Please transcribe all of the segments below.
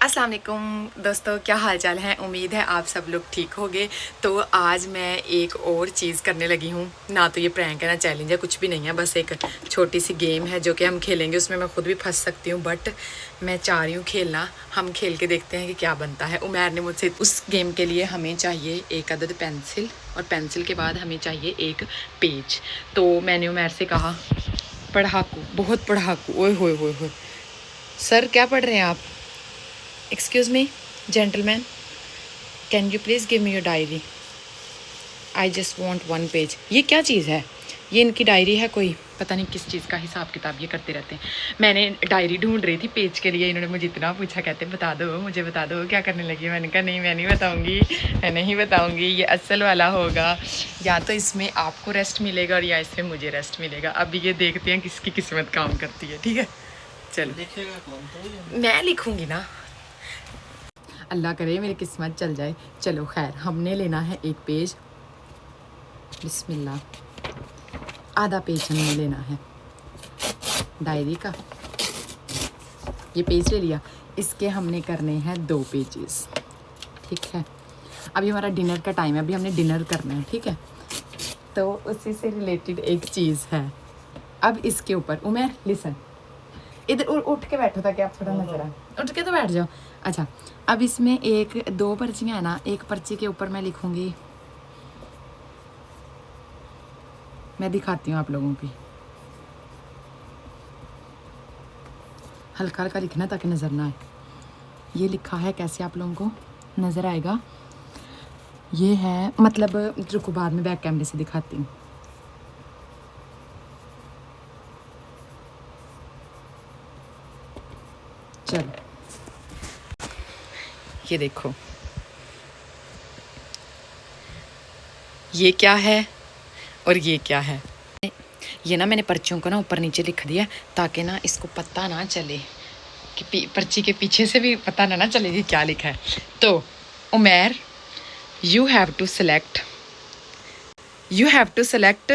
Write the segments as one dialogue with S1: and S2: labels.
S1: अस्सलाम वालेकुम दोस्तों, क्या हाल चाल है। उम्मीद है आप सब लोग ठीक होंगे। तो आज मैं एक और चीज़ करने लगी हूँ। ना तो ये प्रैंक है ना चैलेंज है, कुछ भी नहीं है, बस एक छोटी सी गेम है जो कि हम खेलेंगे। उसमें मैं खुद भी फंस सकती हूँ, बट मैं चाह रही हूँ खेलना। हम खेल के देखते हैं कि क्या बनता है। उमैर ने मुझसे उस गेम के लिए हमें चाहिए एक अदद पेंसिल, और पेंसिल के बाद हमें चाहिए एक पेज। तो मैंने उमैर से कहा, पढ़ाकू, बहुत पढ़ाकू, ओए होए होए होए। सर क्या पढ़ रहे हैं आप? Excuse me, gentleman, can you please give me your diary? I just want one page. ये क्या चीज़ है? ये इनकी डायरी है कोई, पता नहीं किस चीज़ का हिसाब किताब ये करते रहते हैं। मैंने डायरी ढूंढ रही थी पेज के लिए, इन्होंने मुझे इतना पूछा, कहते बता दो, मुझे बता दो क्या करने लगी। मैंने कहा नहीं, मैं नहीं बताऊँगी, मैं नहीं बताऊँगी। ये असल वाला होगा, या तो इसमें आपको रेस्ट मिलेगा और या इसमें मुझे रेस्ट मिलेगा। अभी ये देखते हैं किसकी किस्मत काम करती है। ठीक है, चलो।
S2: लिखेगा कौन? तो
S1: मैं लिखूँगी ना, अल्लाह करे मेरी किस्मत चल जाए। चलो खैर, हमने लेना है एक पेज। बिस्मिल्लाह, आधा पेज हमने लेना है डायरी का। ये पेज ले लिया, इसके हमने करने हैं 2 पेजेस। ठीक है, अभी हमारा डिनर का टाइम है, अभी हमने डिनर करना है। ठीक है, तो उसी से रिलेटेड एक चीज़ है। अब इसके ऊपर उमर लिसन, इधर उठ के बैठो ताकि आप थोड़ा नजर आए। उठ के तो बैठ जाओ। अच्छा, अब इसमें 1-2 पर्चियाँ हैं ना, एक पर्ची के ऊपर मैं लिखूँगी, मैं दिखाती हूँ आप लोगों की। हल्का हल्का लिखना ताकि नज़र ना आए। ये लिखा है, कैसे आप लोगों को नज़र आएगा? ये है, मतलब रुको बाद में बैक कैमरे से दिखाती हूँ। चलो, ये देखो, ये क्या है और ये क्या है। ये ना मैंने पर्चियों को ना ऊपर नीचे लिख दिया ताकि ना इसको पता ना चले कि पर्ची के पीछे से भी पता ना चले कि क्या लिखा है। तो Umair, you have to select, you have to select.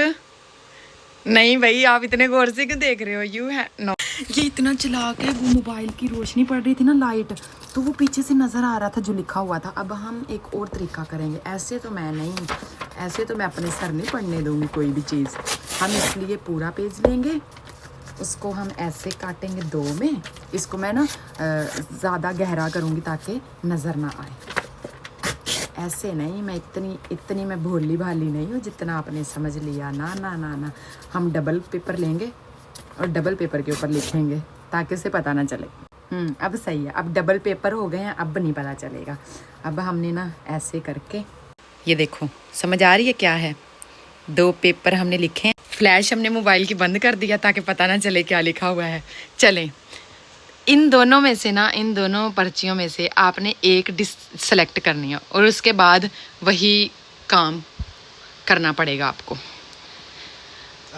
S1: नहीं भाई, आप इतने गौर से क्यों देख रहे हो? यू है नो। ये इतना चला के वो मोबाइल की रोशनी पड़ रही थी ना, लाइट, तो वो पीछे से नज़र आ रहा था जो लिखा हुआ था। अब हम एक और तरीका करेंगे। ऐसे तो मैं नहीं, ऐसे तो मैं अपने सर नहीं पढ़ने दूँगी कोई भी चीज़। हम इसलिए पूरा पेज लेंगे, उसको हम ऐसे काटेंगे 2 में। इसको मैं ना ज़्यादा गहरा करूँगी ताकि नज़र ना आए। ऐसे नहीं, मैं इतनी मैं भोली भाली नहीं हूँ जितना आपने समझ लिया। ना ना ना ना, हम डबल पेपर लेंगे और डबल पेपर के ऊपर लिखेंगे ताकि उसे पता ना चले। अब सही है, अब डबल पेपर हो गए हैं, अब नहीं पता चलेगा। अब हमने ना ऐसे करके, ये देखो, समझ आ रही है क्या है? 2 पेपर हमने लिखे हैं। फ्लैश हमने मोबाइल की बंद कर दिया ताकि पता ना चले क्या लिखा हुआ है। चलें, इन दोनों में से ना, इन दोनों पर्चियों में से आपने एक सेलेक्ट करनी है और उसके बाद वही काम करना पड़ेगा आपको।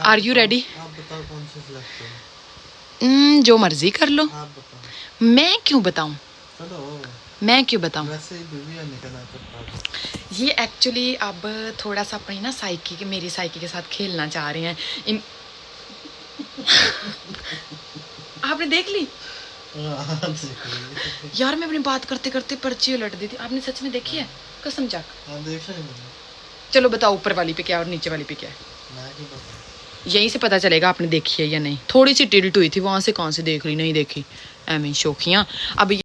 S1: Are you ready?
S2: आप बताओ कौन सी सिलेक्ट करो।
S1: जो मर्जी कर लो।
S2: आप बताओ।
S1: मैं क्यों बताऊं?
S2: चलो,
S1: मैं क्यों बताऊं?
S2: वैसे ही बीवी निकलना पड़ता।
S1: ये एक्चुअली अब थोड़ा सा अपनी ना साइकी के, मेरी साइकी के साथ खेलना चाह रहे हैं इन आपने देख ली यार, मैं अपनी बात करते करते पर्ची उलट दी थी। आपने सच में देखी है? कसम जाक।
S2: हाँ, देखा ही मैंने।
S1: चलो बताओ, ऊपर वाली पे क्या और नीचे वाली पे क्या है?
S2: मैं क्यों बताऊं?
S1: यहीं से पता चलेगा आपने देखी है या नहीं। थोड़ी सी टिल्ट हुई थी, वहां से कौन से देख रही, नहीं देखी, एवं शौकियाँ। अब ये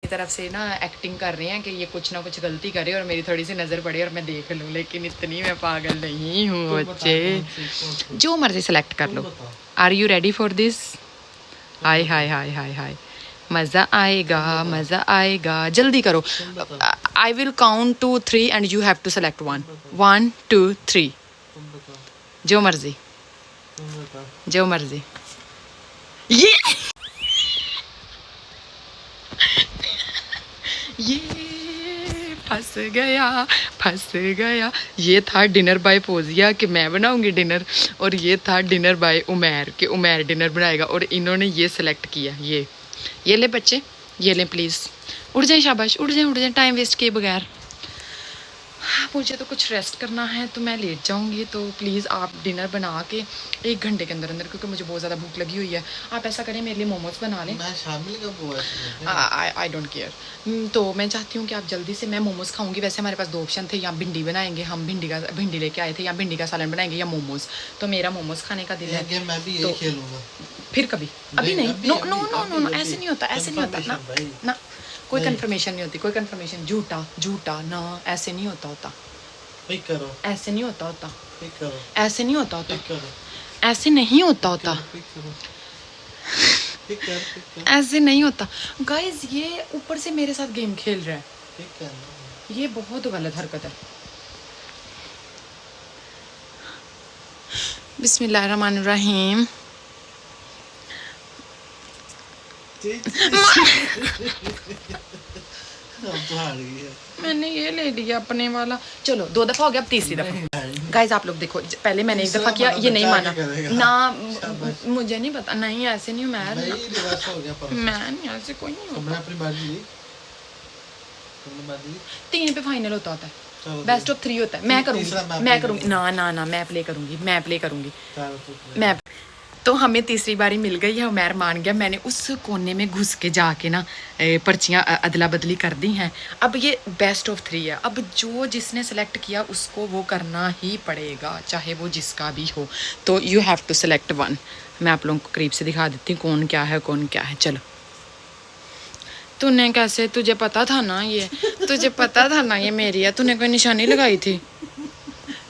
S1: तरफ से ना एक्टिंग कर रहे हैं कि ये कुछ ना कुछ गलती करे और मेरी थोड़ी सी नज़र पड़े और मैं देख लूँ, लेकिन इतनी मैं पागल नहीं हूँ बच्चे। जो मर्जी सेलेक्ट कर लो। Are you ready for this? हाय हाय हाय हाय हाय, मज़ा आएगा, मज़ा आएगा। जल्दी करो, I will count 2 3 and you have to select 1 1 2 3।
S2: तुम बताओ।
S1: जो मर्जी,
S2: तुम बताओ।
S1: जो मर्जी। ये फंस गया, फंस गया। ये था डिनर बाय फोजिया कि मैं बनाऊंगी डिनर, और ये था डिनर बाय उमैर कि उमैर डिनर बनाएगा। और इन्होंने ये सेलेक्ट किया। ये ले बच्चे, ये ले प्लीज़। उठ जाए, शाबाश, उठ जाए, उठ जाए, टाइम वेस्ट किए बगैर। मुझे तो कुछ रेस्ट करना है तो मैं लेट जाऊंगी, तो प्लीज़ आप डिनर बना के 1 घंटे के अंदर अंदर, क्योंकि मुझे बहुत ज़्यादा भूख लगी हुई है। आप ऐसा करें मेरे लिए मोमोज़ बना लें।
S2: मैं शामिल कब हुआ इसमें?
S1: I don't care. तो मैं चाहती हूँ कि आप जल्दी से, मैं मोमोज़ खाऊंगी। वैसे हमारे पास 2 ऑप्शन थे, या भिंडी बनाएंगे, हम भिंडी लेके आए थे, या भिंडी का सालन बनाएंगे, या मोमोज़। तो मेरा मोमोज़ खाने का दिल है।
S2: गेम मैं भी
S1: तो
S2: यही खेलूंगा
S1: फिर कभी, अभी नहीं, no no no no no, ऐसे नहीं होता, ऐसे नहीं होता ना ना, कोई कंफर्मेशन नहीं होती, कोई कंफर्मेशन, झूठा झूठा ना, ऐसे नहीं होता
S2: पिक करो,
S1: ऐसे नहीं होता
S2: पिक करो,
S1: ऐसे नहीं होता
S2: पिक करो,
S1: ऐसे नहीं होता
S2: पिक करो, पिक कर,
S1: ऐसे नहीं होता। गाइज ये ऊपर से मेरे साथ गेम खेल रहा है,
S2: पिक कर।
S1: ये बहुत गलत हरकत है। बिस्मिल्लाहिर्रहमानिर्रहीम।
S2: अब तो हार गई है।
S1: मैंने ये ले लिया अपने वाला, चलो 2 दफ़ा हो गया, अब तीसरी दफ़ा। गाइज आप लोग देखो, पहले मैंने 1 दफ़ा किया, ये नहीं माना ना, मुझे नहीं पता, नहीं ऐसे नहीं, मैं
S2: रिवर्स हो गया पर
S1: मैं नहीं, ऐसे कोई नहीं
S2: तुमने
S1: होता।
S2: अपनी बाजी ली, तुमने बाजी ली।
S1: 3 पे फाइनल होता है,
S2: चलो
S1: बेस्ट ऑफ 3 होता है। मैं
S2: तीसरा
S1: करूँगी,
S2: मैं
S1: मैं
S2: play
S1: करूँगी, ना ना ना, मैं प्ले करूँगी, मैं प्ले करूँगी,
S2: चलो तू play।
S1: मैं। तो हमें तीसरी बारी मिल गई है, उमैर मान गया। मैंने उस कोने में घुस के जाके ना पर्चियाँ अदला बदली कर दी हैं। अब ये बेस्ट ऑफ 3 है, अब जो जिसने सेलेक्ट किया उसको वो करना ही पड़ेगा, चाहे वो जिसका भी हो। तो यू हैव टू सेलेक्ट 1। मैं आप लोगों को करीब से दिखा देती हूँ कौन क्या है, कौन क्या है। चलो, तूने कैसे, तुझे पता था ना ये, तुझे पता था ना ये मेरी है, तूने कोई निशानी लगाई थी,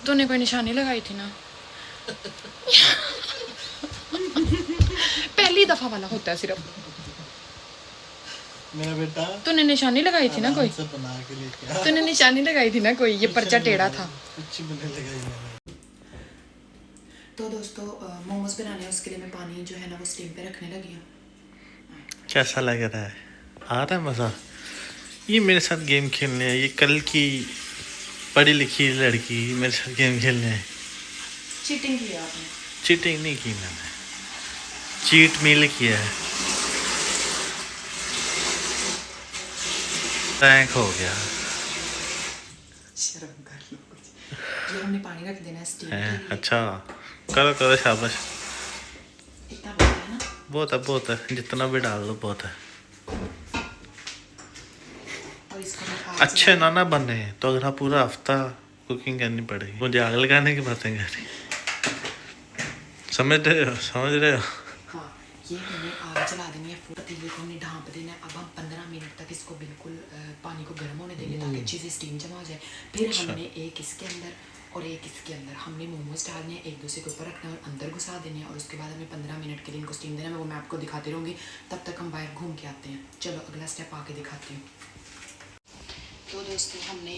S1: तूने कोई निशानी लगाई थी ना। पहली दफा वाला होता है सिर्फ।
S2: मेरा बेटा
S1: तूने निशानी लगाई थी ना कोई,
S2: सब बना के लेके आ।
S1: तूने निशानी लगाई थी ना कोई, ये पर्चा टेढ़ा था।
S2: कुछ बने लगाई मैंने।
S1: तो दोस्तों मोमोज बनाने हैं, उसके लिए मैं पानी जो है ना वो स्टीम पे रखने लगी हूँ।
S2: कैसा लग रहा है? आ रहा है मज़ा? ये मेरे साथ गेम खेलने है, ये कल की पढ़ी लिखी लड़की मेरे साथ गेम खेलने है।
S1: चीटिंग की आपने?
S2: चीटिंग नहीं की मैंने, चीट मील किया है, रैंक हो गया।
S1: शर्म कर लो कुछ। ये हमने पानी रख देना है स्टीम के लिए।
S2: अच्छा, करो करो, शाबाश।
S1: इतना बहुत है ना?
S2: बहुत है, जितना भी डाल दो बहुत है।
S1: और इसको मैं हाथ से
S2: अच्छे ना बने तो अगर पूरा हफ्ता कुकिंग करनी पड़ेगी, मुझे आग लगाने की बातें करी। समझ रहे हो?
S1: हाँ, ये हमने आग जला देनी है, पतीले को हमने ढाँप देना है। अब हम 15 मिनट तक इसको बिल्कुल पानी को गर्म होने देंगे ताकि अच्छी से स्टीम जमा हो जाए। फिर हमने एक इसके अंदर और एक इसके अंदर हमने मोमोज डालने हैं, एक दूसरे के ऊपर रखना है और अंदर घुसा देने हैं। और उसके बाद हमें 15 मिनट के लिए इनको स्टीम देना है, वो मैं आपको दिखाती रहूँगी। तब तक हम बाहर घूम के आते हैं। चलो अगला स्टेप आके दिखाती हूँ। तो दोस्तों हमने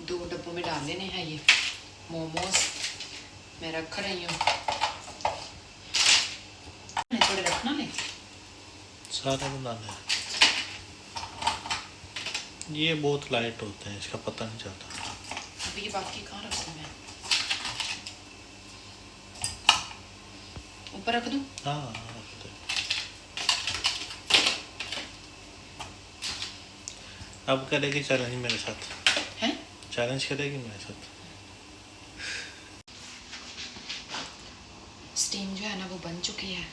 S1: 2 डब्बों में डाल लेने हैं ये मोमोज, मैं रख रही हूँ। थोड़े रखना ले,
S2: सारा बनाना है। ये बहुत लाइट होते हैं, इसका पता नहीं चलता।
S1: अभी ये बाकी कहाँ रखूँ मैं? ऊपर रख दूँ?
S2: हाँ रख दे। अब करेगी चैलेंज मेरे साथ?
S1: हैं?
S2: चैलेंज करेगी मेरे साथ?
S1: स्टीम जो है ना वो बन चुकी है।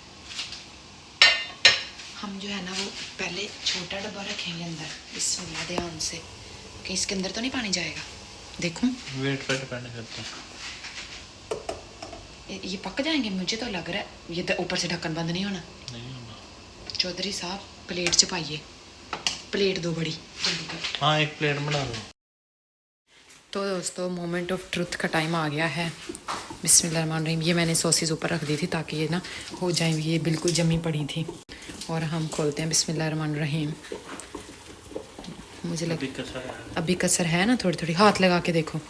S1: हम जो है ना वो पहले छोटा डब्बा रखेंगे अंदर, बिस्मिल्लाह, ध्यान से कि इसके अंदर तो नहीं पानी जाएगा। देखूं,
S2: वेट पर डिपेंड करता है।
S1: ये पक जाएंगे मुझे तो लग रहा है। ये ऊपर से ढक्कन बंद नहीं होना।
S2: नहीं होना।
S1: चौधरी साहब प्लेट च पाइए, प्लेट दो बड़ी जल्दी कर।
S2: हाँ, एक प्लेट बना लो।
S1: तो दोस्तों मोमेंट ऑफ ट्रुथ का टाइम आ गया है। बिस्मिल्लाहिर्रहमानिर्रहीम। ये मैंने सॉसेस ऊपर रख दी थी ताकि ये ना हो जाए, ये बिल्कुल जमी पड़ी थी। और हम खोलते हैं, बिस्मिल्लाहिर्रहमानिर्रहीम। मुझे लग अभी कसर है ना, थोड़ी थोड़ी हाथ लगा के देखो।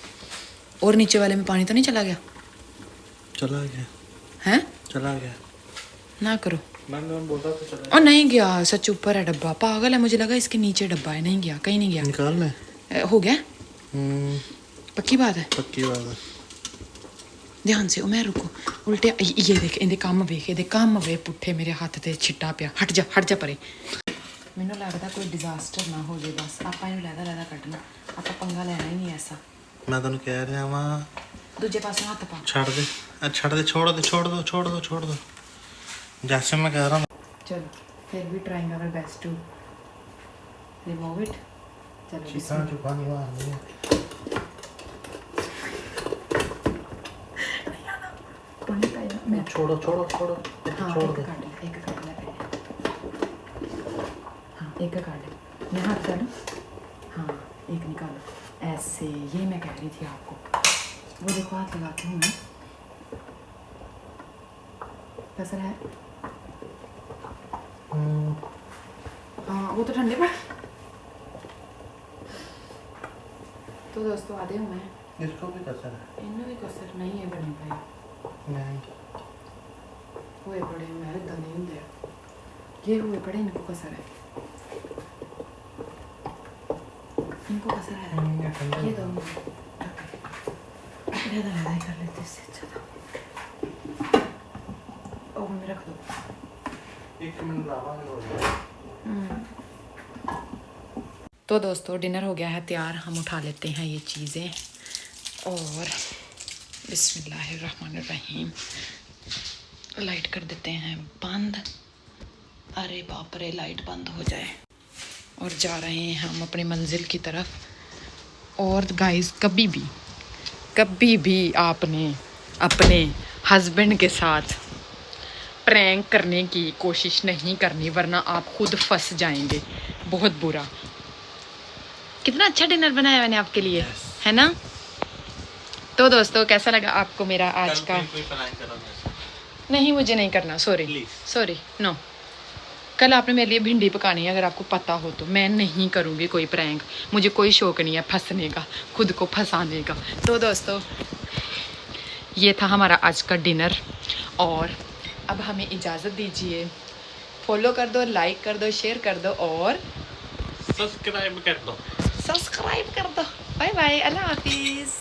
S1: और नीचे वाले में पानी तो नहीं चला गया?
S2: चला गया।
S1: हैं?
S2: चला गया
S1: ना करो।
S2: मैंने बोला तो चला
S1: और नहीं गया, सच ऊपर है डब्बा। पागल है, मुझे लगा इसके नीचे डब्बा है। नहीं गया, कहीं नहीं गया।
S2: निकाल ले।
S1: हो गया? पक्की बात है?
S2: पक्की बात है।
S1: ध्यान से मैं रुको। उल्टे ये देख, इहदे काम वेख, इहदे काम वे पुट्ठे मेरे हाथ ते छिट्टा पिया। हट जा परे। मैनू लगता कोई डिजास्टर ना हो जाए, बस आप लैदा कटना, आप पंगा लेना ही नहीं ऐसा।
S2: मैं तेन कह रहा वा
S1: दूजे पासे हाथ पा
S2: छड़ दे छड़ दे छोड़ दो छोड़ दो छोड़ दो छोड़ दो जैसे मैं कह रहा हूँ
S1: चलो फिर भी trying our best to remove it चलो
S2: चिकन चुपानी मारनी है
S1: पानी का मैं
S2: छोड़ो छोड़ो छोड़ो
S1: हाँ
S2: छोड़
S1: एक
S2: दो
S1: काट ले हाँ एक काट ले मैं हाथ डालूं हाँ एक निकालो ऐसे ये मैं कह रही थी आपको वो देखो हाथ लगाती हूँ मैं कैसा है हाँ वो तो ठंडे पर तो दोस्तों आधे हूँ मैं
S2: इसको भी कसर है
S1: इन्हों भी कसर नहीं है बने पाए
S2: नहीं
S1: हुए पड़े मैं इतना नहीं होंगे ये हुए पड़े इनको कसर है इनको कसर है ये दो लड़ाई कर लेते इससे अच्छा था ओवन में रख दो
S2: 1 मिनट लावांगे हो जाएगा
S1: तो दोस्तों डिनर हो गया है तैयार हम उठा लेते हैं ये चीज़ें और बिस्मिल्लाहिर्रहमानिर्रहीम लाइट कर देते हैं बंद अरे बाप रे लाइट बंद हो जाए और जा रहे हैं हम अपनी मंजिल की तरफ और गाइस कभी भी आपने अपने हस्बैंड के साथ प्रैंक करने की कोशिश नहीं करनी वरना आप खुद फंस जाएंगे बहुत बुरा कितना अच्छा डिनर बनाया मैंने आपके लिए है ना तो दोस्तों कैसा लगा आपको मेरा आज का
S2: कोई प्लान करो
S1: नहीं मुझे नहीं करना सॉरी नो कल आपने मेरे लिए भिंडी पकानी है अगर आपको पता हो तो मैं नहीं करूँगी कोई प्रैंक मुझे कोई शौक नहीं है फंसने का खुद को फंसाने का तो दोस्तों ये था हमारा आज का डिनर और अब हमें इजाज़त दीजिए फॉलो कर दो लाइक कर दो शेयर कर दो और
S2: सब्सक्राइब कर दो
S1: बाय बाय अल्लाह हाफिज़।